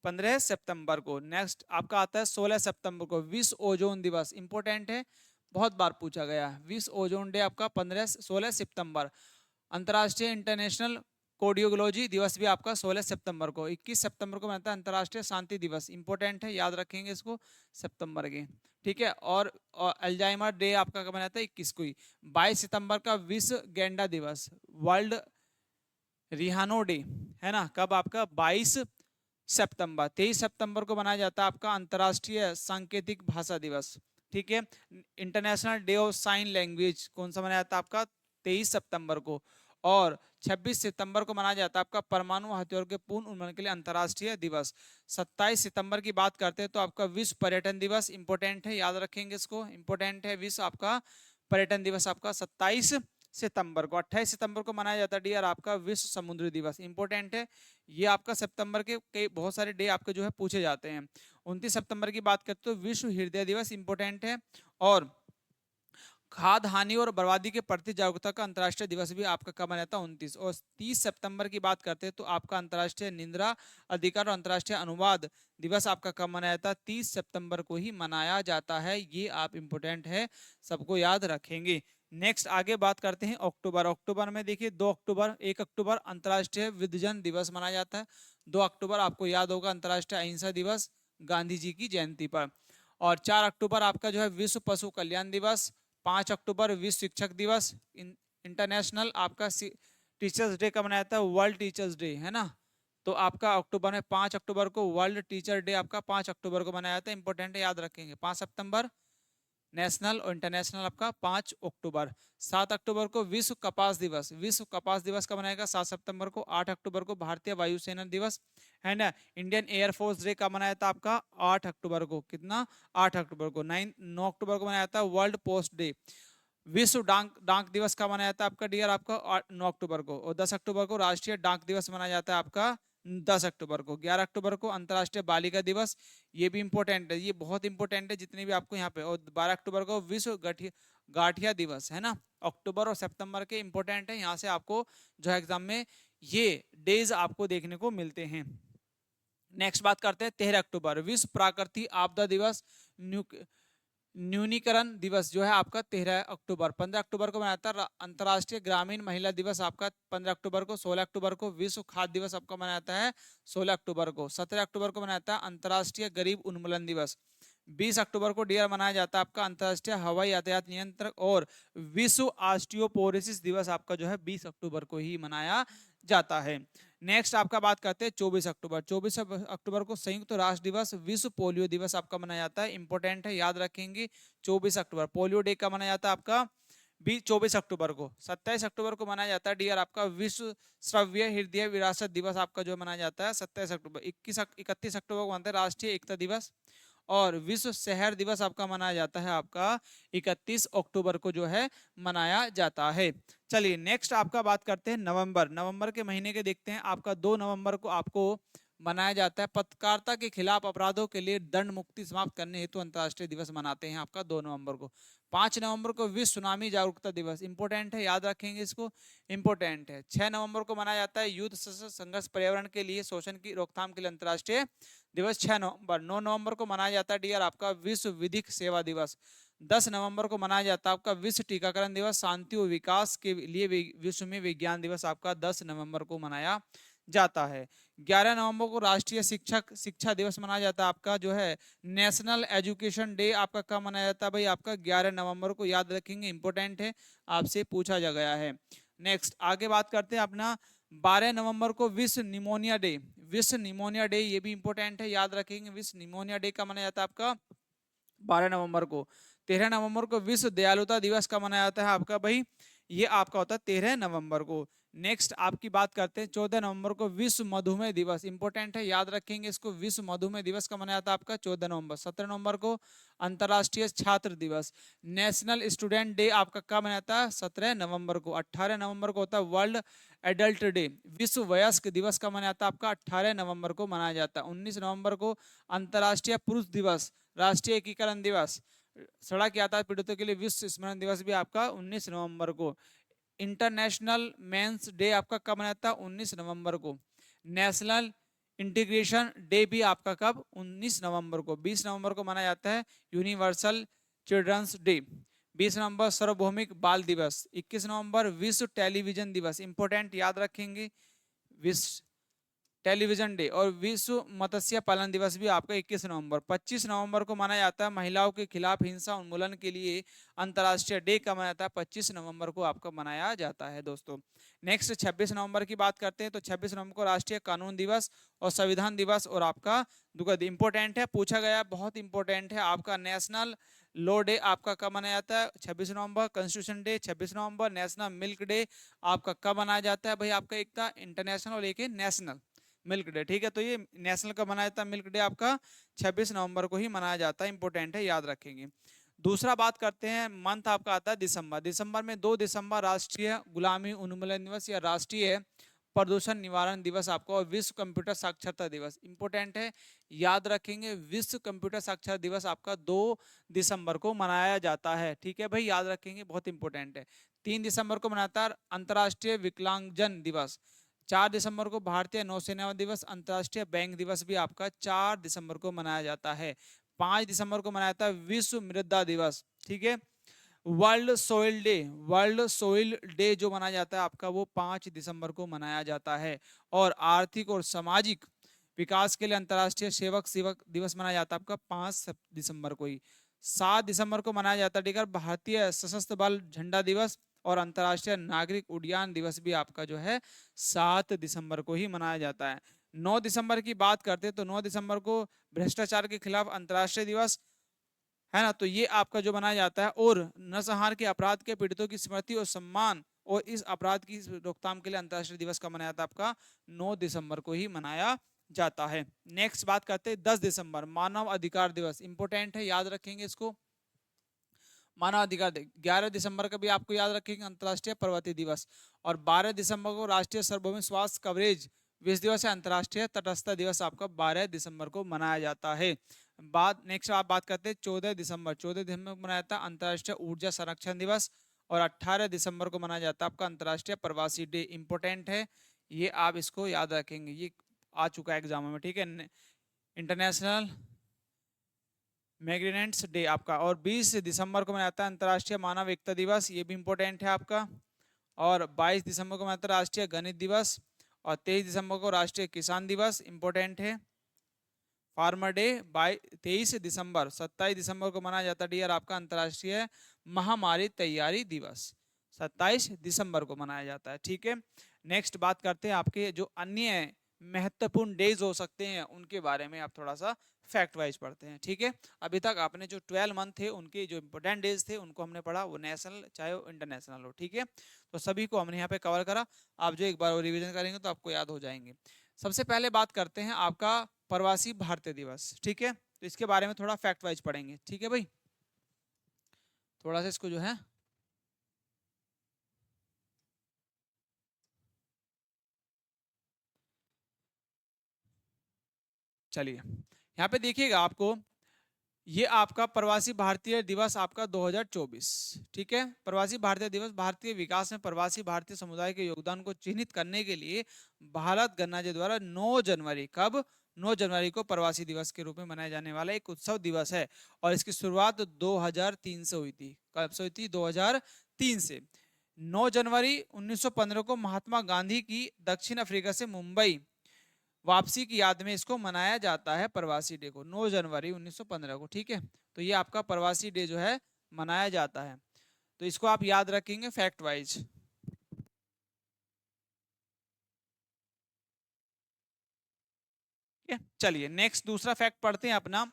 15 सितंबर को। नेक्स्ट आपका आता है 16 सितंबर को विश्व ओजोन दिवस, इंपॉर्टेंट है, बहुत बार पूछा गया है। विश्व ओजोन डे आपका 16 सितंबर। अंतर्राष्ट्रीय इंटरनेशनल कोडियोलॉजी दिवस भी आपका 16 सितंबर को। 21 सितंबर को बनता है अंतर्राष्ट्रीय शांति दिवस, इंपॉर्टेंट है, याद रखेंगे इसको, सितंबर के, ठीक है। और अल्जाइमर डे आपका कब मनाता है? 21 को ही। 22 सितंबर का विश्व गेंडा दिवस, वर्ल्ड रिहानो डे, है ना, कब आपका? 22 सितंबर। 23 सितंबर को मनाया जाता है आपका अंतर्राष्ट्रीय सांकेतिक भाषा दिवस, ठीक है। International day of sine language कौन सा मनाया जाता है आपका? 23 सितंबर को। और 26 सितंबर को मनाया जाता है आपका परमाणु हथियार के पूर्ण उन्मूलन के लिए अंतर्राष्ट्रीय दिवस। 27 सितंबर की बात करते हैं तो आपका विश्व पर्यटन दिवस, इंपॉर्टेंट है, याद रखेंगे इसको, इंपॉर्टेंट है, विश्व आपका पर्यटन दिवस आपका 27 सितंबर को। 28 सितंबर को मनाया जाता है डियर आपका विश्व समुद्री दिवस, इंपॉर्टेंट है, ये आपका सितंबर के कई बहुत सारे डे आपके जो है पूछे जाते हैं। 29 सितंबर की बात करते तो विश्व हृदय दिवस, इंपॉर्टेंट है। और खाद्य हानि और बर्बादी के प्रति जागरूकता का अंतर्राष्ट्रीय दिवस भी आपका कब मनाया था? 29। और 30 सितंबर की बात करते हैं तो आपका अंतर्राष्ट्रीय निंद्रा अधिकार और अंतर्राष्ट्रीय अनुवाद दिवस आपका कब मनाया था? 30 सितंबर को ही मनाया जाता है, ये आप इंपोर्टेंट है, सबको याद रखेंगे। नेक्स्ट आगे बात करते हैं अक्टूबर। अक्टूबर में देखिए 2 अक्टूबर, 1 अक्टूबर अंतर्राष्ट्रीय विद्वजन दिवस मनाया जाता है। 2 अक्टूबर आपको याद होगा अंतर्राष्ट्रीय अहिंसा दिवस, गांधी जी की जयंती पर। और 4 अक्टूबर आपका जो है विश्व पशु कल्याण दिवस। 5 अक्टूबर विश्व शिक्षक दिवस। इंटरनेशनल आपका टीचर्स डे कब मनाया जाता है? वर्ल्ड टीचर्स डे, है ना। तो आपका अक्टूबर में 5 अक्टूबर को वर्ल्ड टीचर डे आपका 5 अक्टूबर को मनाया जाता है, इंपॉर्टेंट है, याद रखेंगे। 5 सितंबर नेशनल और इंटरनेशनल आपका 5 अक्टूबर। 7 अक्टूबर को विश्व कपास दिवस, विश्व कपास दिवस कब मनाएगा? 7 सितंबर को। 8 अक्टूबर को भारतीय वायुसेना दिवस, है ना। इंडियन एयरफोर्स डे कब मनाया था आपका? 8 अक्टूबर को। कितना? 8 अक्टूबर को। 9 अक्टूबर को मनाया था वर्ल्ड पोस्ट डे। विश्व डाक डाक दिवस का मनाया जाता है आपका डियर आपका 9 अक्टूबर को। और 10 अक्टूबर को राष्ट्रीय डाक दिवस मनाया जाता है आपका 10 अक्टूबर को। 11 अक्टूबर को अंतर्राष्ट्रीय बालिका दिवस, ये भी इंपॉर्टेंट है, ये बहुत इंपॉर्टेंट है जितने भी आपको यहाँ पे। और 12 अक्टूबर को विश्व गाठिया दिवस, है ना। अक्टूबर और सितंबर के इंपॉर्टेंट है, यहाँ से आपको जो है एग्जाम में ये डेज आपको देखने को मिलते हैं। नेक्स्ट बात करते हैं 13 अक्टूबर विश्व प्राकृतिक आपदा दिवस, न्यूनीकरण दिवस जो है आपका 13 अक्टूबर। 15 अक्टूबर को मनाया था अंतर्राष्ट्रीय ग्रामीण महिला दिवस आपका 15 अक्टूबर को। 16 अक्टूबर को विश्व खाद्य दिवस आपका मनाया जाता है 16 अक्टूबर को। 17 अक्टूबर को मनाया था अंतर्राष्ट्रीय गरीब उन्मूलन दिवस। 20 अक्टूबर को डियर मनाया जाता है आपका अंतर्राष्ट्रीय हवाई यातायात नियंत्रण और विश्व ऑस्टियोपोरोसिस दिवस आपका जो है 20 अक्टूबर को ही मनाया जाता है। नेक्स्ट आपका बात करते हैं 24 अक्टूबर। 24 अक्टूबर को संयुक्त राष्ट्र दिवस, विश्व पोलियो दिवस आपका मनाया जाता है, इंपॉर्टेंट है, याद रखेंगे। 24 अक्टूबर पोलियो डे का मनाया जाता है आपका 24 अक्टूबर को। 27 अक्टूबर को मनाया जाता है डियर आपका विश्व श्रव्य हृदय विरासत दिवस आपका जो मनाया जाता है 27 अक्टूबर। 31 अक्टूबर को मनता है राष्ट्रीय एकता दिवस। और विश्व शहर दिवस आपका मनाया जाता है आपका 31 अक्टूबर को जो है मनाया जाता है। चलिए नेक्स्ट आपका बात करते हैं नवंबर। नवंबर के महीने के देखते हैं आपका 2 नवंबर को आपको मनाया जाता है पत्रकारिता के खिलाफ अपराधों के लिए दंड मुक्ति समाप्त करने हेतु अंतर्राष्ट्रीय दिवस मनाते हैं आपका 2 नवंबर को। 5 नवंबर को विश्व सुनामी जागरूकता दिवस, इंपोर्टेंट है, याद रखेंगे इसको, इंपोर्टेंट है। 6 नवंबर को मनाया जाता है युद्ध संघर्ष पर्यावरण के लिए शोषण की रोकथाम के लिए अंतर्राष्ट्रीय दिवस 6 नवंबर। 9 नवंबर को मनाया जाता है डियर आपका विश्व विधिक सेवा दिवस। 10 नवंबर को मनाया जाता है आपका विश्व टीकाकरण दिवस, शांति और विकास के लिए विश्व में विज्ञान दिवस आपका 10 नवंबर को मनाया जाता है। 11 नवंबर को राष्ट्रीय शिक्षा दिवस मनाया जाता है आपका जो है नेशनल एजुकेशन डे आपका कब मनाया जाता है भाई? आपका 11 नवंबर को, याद रखेंगे, इंपोर्टेंट है, आपसे पूछा जा गया है। नेक्स्ट आगे बात करते हैं अपना 12 नवंबर को विश्व निमोनिया डे, विश्व निमोनिया डे, ये भी इंपॉर्टेंट है, याद रखेंगे। विश्व निमोनिया डे का मनाया जाता है आपका 12 नवंबर को। 13 नवंबर को विश्व दयालुता दिवस का मनाया जाता है आपका भाई, ये आपका होता है 13 नवंबर को। नेक्स्ट आपकी बात करते हैं 14 नवंबर को विश्व मधुमेह दिवस, इंपॉर्टेंट है, याद रखेंगे इसको। विश्व मधुमेह दिवस का मनाया जाता है आपका 14 नवंबर। 17 नवंबर को अंतर्राष्ट्रीय छात्र दिवस, नेशनल स्टूडेंट डे आपका कब मनाया जाता है? 17 नवंबर को। 18 नवंबर को होता है वर्ल्ड एडल्ट डे, विश्व वयस्क दिवस का मनाया जाता है आपका 18 नवंबर को मनाया जाता है। 19 नवंबर को अंतर्राष्ट्रीय पुरुष दिवस, राष्ट्रीय एकीकरण दिवस, सड़क यातायात पीड़ितों के लिए विश्व स्मरण दिवस भी आपका 19 नवंबर को। इंटरनेशनल मेंस डे आपका कब मनाया जाता है? 19 नवंबर को। नेशनल इंटीग्रेशन डे भी आपका कब? 19 नवंबर को। 20 नवंबर को मनाया जाता है यूनिवर्सल चिल्ड्रंस डे। 20 नवंबर सार्वभौमिक बाल दिवस। 21 नवंबर विश्व टेलीविजन दिवस, इंपोर्टेंट याद रखेंगे, विश्व टेलीविजन डे। और विश्व मत्स्य पालन दिवस भी आपका 21 नवंबर। 25 नवंबर को माना जाता है महिलाओं के खिलाफ हिंसा उन्मूलन के लिए अंतर्राष्ट्रीय डे का मनाया जाता है, 25 नवंबर को आपका मनाया जाता है दोस्तों। नेक्स्ट 26 नवंबर की बात करते हैं, तो 26 नवंबर को राष्ट्रीय कानून दिवस और संविधान दिवस और आपका दुगद इंपोर्टेंट है, पूछा गया, बहुत इंपोर्टेंट है आपका। नेशनल लॉ डे आपका कब मनाया जाता है? 26 नवंबर। कॉन्स्टिट्यूशन डे 26 नवंबर। नेशनल मिल्क डे आपका कब मनाया जाता है भाई? आपका एक था इंटरनेशनल और एक है नेशनल मिल्क डे, ठीक है। तो ये नेशनल का मनाया जाता है, मिल्क डे आपका 26 नवंबर को ही मनाया जाता है, इंपोर्टेंट है, याद रखेंगे। दूसरा बात करते हैं, मंथ आपका आता है दिसंबर। दिसंबर में 2 दिसंबर राष्ट्रीय गुलामी उन्मूलन दिवस या राष्ट्रीय प्रदूषण निवारण दिवस आपका, और विश्व कंप्यूटर साक्षरता दिवस, इंपोर्टेंट है, याद रखेंगे। विश्व कंप्यूटर साक्षरता दिवस आपका 2 दिसंबर को मनाया जाता है, ठीक है भाई, याद रखेंगे, बहुत इंपोर्टेंट है। 3 दिसंबर को मनाता है अंतर्राष्ट्रीय विकलांगजन दिवस। 4 दिसंबर को भारतीय नौसेना दिवस। अंतर्राष्ट्रीय बैंक दिवस भी आपका 4 दिसंबर को मनाया जाता है। 5 दिसंबर को मनाया जाता है विश्व मृदा दिवस, ठीक है। World soil day, world soil day जो मनाया जाता है आपका, वो 5 दिसंबर को मनाया जाता है। और आर्थिक और सामाजिक विकास के लिए अंतर्राष्ट्रीय सेवक सेवक दिवस मनाया जाता है आपका 5 दिसंबर को ही। 7 दिसंबर को मनाया जाता है, ठीक है, भारतीय सशस्त्र बल झंडा दिवस। और अंतर्राष्ट्रीय नागरिक उड्डयन दिवस भी आपका जो है 7 दिसंबर को ही मनाया जाता है। 9 दिसंबर की बात करते हैं, तो 9 दिसंबर को भ्रष्टाचार के खिलाफ अंतर्राष्ट्रीय दिवस है ना, तो ये आपका जो मनाया जाता है। और नरसंहार के अपराध के पीड़ितों की स्मृति और सम्मान और इस अपराध की रोकथाम के लिए अंतर्राष्ट्रीय दिवस का मनाया जाता है आपका 9 दिसंबर को ही मनाया जाता है। नेक्स्ट बात करते हैं 10 दिसंबर मानव अधिकार दिवस, इंपोर्टेंट है, याद रखेंगे इसको, मानव अधिकार। 11 दिसंबर का भी आपको याद रखेंगे अंतर्राष्ट्रीय पर्वतीय दिवस। और 12 दिसंबर को राष्ट्रीय सार्वभौमिक स्वास्थ्य कवरेज विश्व दिवस है। अंतर्राष्ट्रीय तटस्थता दिवस आपका 12 दिसंबर को मनाया जाता है। बात नेक्स्ट आप बात करते हैं 14 दिसंबर। 14 दिसंबर को मनाया जाता है अंतर्राष्ट्रीय ऊर्जा संरक्षण दिवस। और 18 दिसंबर को मनाया जाता है आपका अंतर्राष्ट्रीय प्रवासी डे, इंपोर्टेंट है, ये आप इसको याद रखेंगे, ये आ चुका है एग्जाम में, ठीक है। इंटरनेशनल मैग्रेनेंट्स डे आपका। और 20 दिसंबर को मनाया जाता है अंतर्राष्ट्रीय मानव एकता दिवस, ये भी इंपॉर्टेंट है आपका। और 22 दिसंबर को मनाता है राष्ट्रीय गणित दिवस। और 23 दिसंबर को राष्ट्रीय किसान दिवस, इंपॉर्टेंट है, फार्मर डे। 23 दिसंबर। 27 दिसंबर को मनाया जाता है डियर आपका अंतर्राष्ट्रीय महामारी तैयारी दिवस, 27 दिसंबर को मनाया जाता है, ठीक है। नेक्स्ट बात करते हैं आपके जो अन्य महत्वपूर्ण डेज हो सकते हैं उनके बारे में, आप थोड़ा सा फैक्ट वाइज पढ़ते हैं, ठीक है। अभी तक आपने जो 12 मंथ थे उनके जो इंपोर्टेंट डेज थे उनको हमने पढ़ा, वो नेशनल चाहे वो इंटरनेशनल हो, ठीक है। तो सभी को हमने यहाँ पे कवर करा, आप जो एक बार रिवीजन करेंगे तो आपको याद हो जाएंगे। सबसे पहले बात करते हैं आपका प्रवासी भारतीय दिवस, ठीक है। तो इसके बारे में थोड़ा फैक्ट वाइज पढ़ेंगे, ठीक है भाई, थोड़ा सा इसको जो है चलिए यहाँ पे देखिएगा आपको, ये आपका प्रवासी भारतीय दिवस आपका 2024, ठीक है। प्रवासी भारतीय दिवस भारतीय विकास में प्रवासी भारतीय समुदाय के योगदान को चिन्हित करने के लिए भारत गणराज्य द्वारा 9 जनवरी, कब? 9 जनवरी को प्रवासी दिवस के रूप में मनाया जाने वाला एक उत्सव दिवस है। और इसकी शुरुआत 2003 से हुई थी, कब से हुई थी? 2003 से। 9 जनवरी 1915 को महात्मा गांधी की दक्षिण अफ्रीका से मुंबई वापसी की याद में इसको मनाया जाता है प्रवासी डे को, 9 जनवरी 1915 को, ठीक है। तो ये आपका प्रवासी डे जो है मनाया जाता है, तो इसको आप याद रखेंगे फैक्ट वाइज। चलिए नेक्स्ट दूसरा फैक्ट पढ़ते हैं अपना।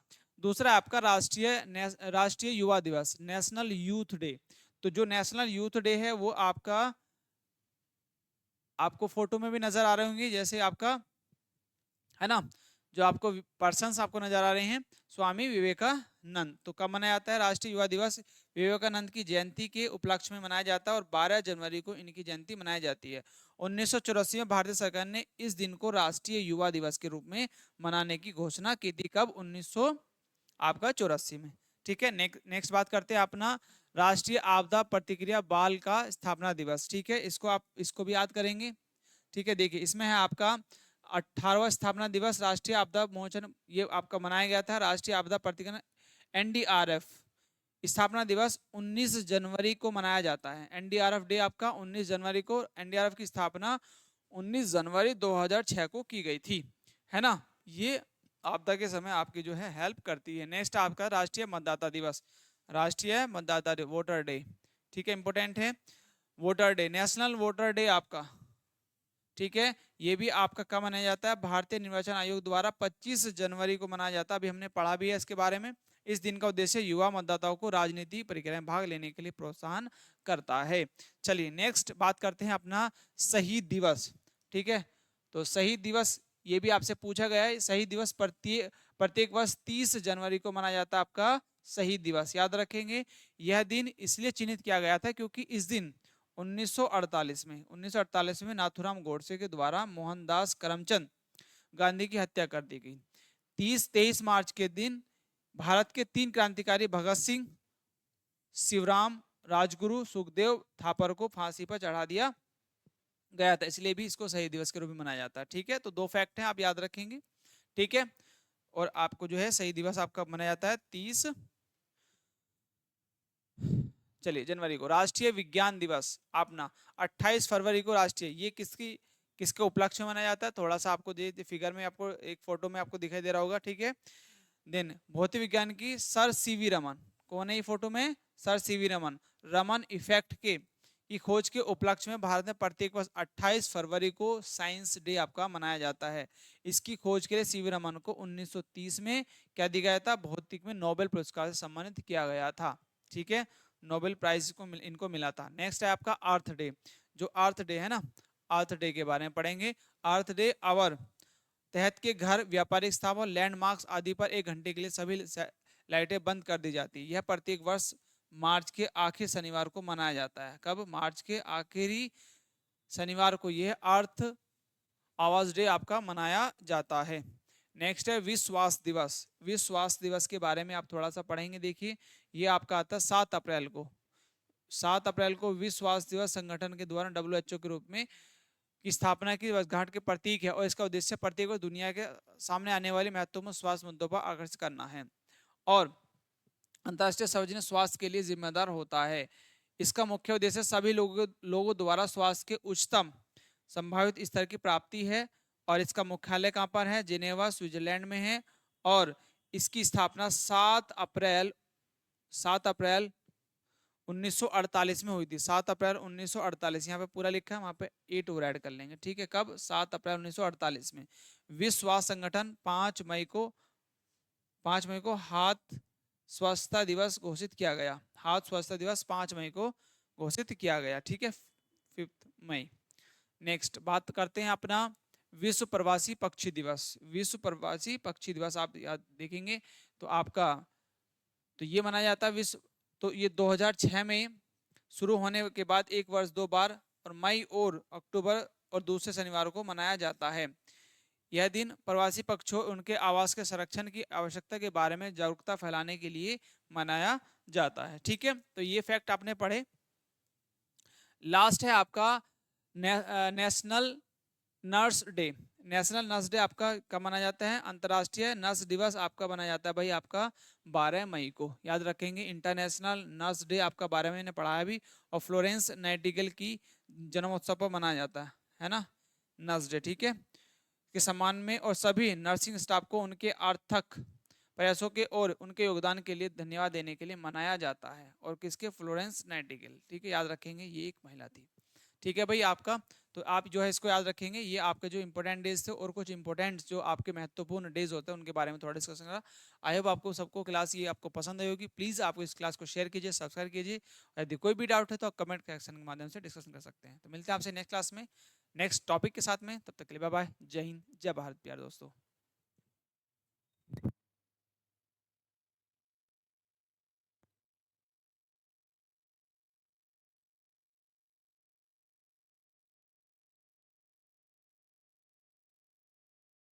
दूसरा आपका राष्ट्रीय युवा दिवस, नेशनल यूथ डे। तो जो नेशनल यूथ डे है वो आपका, आपको फोटो में भी नजर आ रहे होंगे, जैसे आपका है ना, जो आपको पर्सन्स आपको नजर आ रहे हैं, स्वामी विवेकानंद। तो कब मनाया जाता है राष्ट्रीय युवा दिवस? विवेकानंद की जयंती के उपलक्ष्य में मनाया जाता है और 12 जनवरी को इनकी जयंती मनाई जाती है। 1984 में भारतीय सरकार ने इस दिन को राष्ट्रीय युवा दिवस के रूप में मनाने की घोषणा की थी, कब? 1984 में, ठीक है। नेक्स्ट बात करते हैं अपना राष्ट्रीय आपदा प्रतिक्रिया बल का स्थापना दिवस, ठीक है, इसको आप इसको भी याद करेंगे। ठीक है, देखिए इसमें है आपका 18वां स्थापना दिवस राष्ट्रीय आपदा मोचन, ये आपका मनाया गया था। राष्ट्रीय आपदा प्रतिक्रिया एनडीआरएफ स्थापना दिवस 19 जनवरी को मनाया जाता है। एनडीआरएफ डे आपका 19 जनवरी को, एनडीआरएफ की स्थापना 19 जनवरी 2006 को की गई थी, है ना। ये आपदा के समय आपकी जो है हेल्प करती है। नेक्स्ट आपका राष्ट्रीय मतदाता दिवस, राष्ट्रीय मतदाता वोटर डे, ठीक है, इंपोर्टेंट है। Voter day, national voter day आपका, ठीक है, ये भी आपका कब मनाया जाता है? भारतीय निर्वाचन आयोग द्वारा 25 जनवरी को मनाया जाता है। अभी हमने पढ़ा भी है इसके बारे में। इस दिन का उद्देश्य युवा मतदाताओं को राजनीति प्रक्रिया में भाग लेने के लिए प्रोत्साहन करता है। चलिए नेक्स्ट बात करते हैं अपना शहीद दिवस, ठीक है। तो शहीद दिवस ये भी आपसे पूछा गया है। शहीद दिवस प्रत्येक वर्ष 30 जनवरी को मनाया जाता है आपका शहीद दिवस, याद रखेंगे। यह दिन इसलिए चिन्हित किया गया था क्योंकि इस दिन 1948 में नाथूराम गोडसे के द्वारा मोहनदास करमचंद गांधी की हत्या कर दी गई। 23 मार्च के दिन भारत के 3 क्रांतिकारी भगत सिंह, शिवराम, राजगुरु, सुखदेव थापर को फांसी पर चढ़ा दिया गया था, इसलिए भी इसको शहीद दिवस के रूप में मनाया जाता है। ठीक है, तो 2 फैक्ट हैं, आप याद रखेंगे। ठीक है, और आपको जो है शहीद दिवस आपका मनाया जाता है 30 चलिए जनवरी को। राष्ट्रीय विज्ञान दिवस अपना 28 फरवरी को राष्ट्रीय, ये किसके उपलक्ष्य में मनाया जाता है? थोड़ा सा आपको दे फिगर में, आपको एक फोटो में आपको दिखाई दे रहा होगा, ठीक है। देन भौतिक विज्ञान की सर सीवी रमन, कौन है ये फोटो में? Sir CV Raman. Raman effect की खोज के उपलक्ष्य में भारत में प्रत्येक वर्ष 28 फरवरी को साइंस डे आपका मनाया जाता है। इसकी खोज के लिए सीवी रमन को 1930 में क्या दिया गया था? भौतिक में नोबेल पुरस्कार से सम्मानित किया गया था। ठीक है, नोबेल प्राइज को इनको मिला था। नेक्स्ट है आपका अर्थ डे। जो अर्थ डे है ना, अर्थ डे के बारे में पढ़ेंगे। अर्थ डे आवर तहत के घर, व्यापारिक स्थान, लैंडमार्क्स आदि पर 1 घंटे के लिए सभी लाइटें बंद कर दी जाती है। यह प्रत्येक वर्ष मार्च के आखिरी शनिवार को मनाया जाता है। कब? मार्च के आखिरी शनिवार को यह अर्थ आवाज डे आपका मनाया जाता है। नेक्स्ट है विश्व स्वास्थ्य दिवस। विश्व स्वास्थ्य दिवस के बारे में आप थोड़ा सा पढ़ेंगे। देखिए ये आपका आता है 7 अप्रैल को। 7 अप्रैल को विश्व स्वास्थ्य दिवस संगठन के द्वारा WHO के रूप में की स्थापना की वर्षगांठ के प्रतीक है और इसका उद्देश्य प्रत्येक को दुनिया के सामने आने वाले महत्वपूर्ण स्वास्थ्य मुद्दों पर आकर्षित करना है और अंतर्राष्ट्रीय सार्वजनिक स्वास्थ्य के लिए जिम्मेदार होता है। इसका मुख्य उद्देश्य सभी लोगों द्वारा स्वास्थ्य के उच्चतम संभावित स्तर की प्राप्ति है और इसका मुख्यालय कहाँ पर है? जिनेवा, स्विट्जरलैंड में है। और इसकी स्थापना 7 अप्रैल 1948 में हुई थी। 7 अप्रैल 1948, यहाँ पे पूरा लिखा है, वहाँ पे 8 और ऐड कर लेंगे। ठीक है, कब? 7 अप्रैल 1948 में। विश्व स्वास्थ्य संगठन 5 मई को हाथ स्वच्छता दिवस घोषित किया गया। हाथ स्वच्छता दिवस 5 मई को घोषित किया गया। ठीक है, 5 मई। नेक्स्ट बात करते हैं अपना विश्व प्रवासी पक्षी दिवस। विश्व प्रवासी पक्षी दिवस आप याद देखेंगे तो आपका तो ये मनाया जाता है विश्व, तो ये 2006 में शुरू होने के बाद 1 वर्ष 2 बार और मई और अक्टूबर और दूसरे शनिवार को मनाया जाता है। यह दिन प्रवासी पक्षियों उनके आवास के संरक्षण की आवश्यकता के बारे में जागरूकता फैलाने के लिए मनाया जाता है। ठीक है, तो ये फैक्ट आपने पढ़े। लास्ट है आपका national nurse day. National nurse day आपका कब मनाया जाता है? अंतर्राष्ट्रीय नर्स दिवस आपका मनाया जाता है भाई आपका 12 मई को, याद रखेंगे। इंटरनेशनल नर्स डे आपका 12 मई ने पढ़ाया भी। और फ्लोरेंस नाइटिंगेल की जन्मोत्सव पर मनाया जाता है ना, नर्स डे। ठीक है, के सम्मान में और सभी नर्सिंग स्टाफ को उनके आर्थक प्रयासों के और उनके योगदान के लिए धन्यवाद देने के लिए मनाया जाता है। और किसके? Florence Nightingale. ठीक है, याद रखेंगे, ये एक महिला थी। ठीक है भाई आपका, तो आप जो है इसको याद रखेंगे। ये आपके जो इंपॉर्टेंट डेज थे और कुछ इंपॉर्टेंट जो आपके महत्वपूर्ण डेज होते हैं उनके बारे में थोड़ा डिस्कशन करा। आई होप आपको सबको क्लास ये आपको पसंद आई होगी। प्लीज़ आप इस क्लास को शेयर कीजिए, सब्सक्राइब कीजिए। यदि कोई भी डाउट है तो आप कमेंट सेक्शन के माध्यम से डिस्कशन कर सकते हैं। तो मिलते हैं आपसे नेक्स्ट क्लास में नेक्स्ट टॉपिक के साथ में। तब तक के लिए बाय बाय, जय हिंद, जय भारत प्यारे दोस्तों।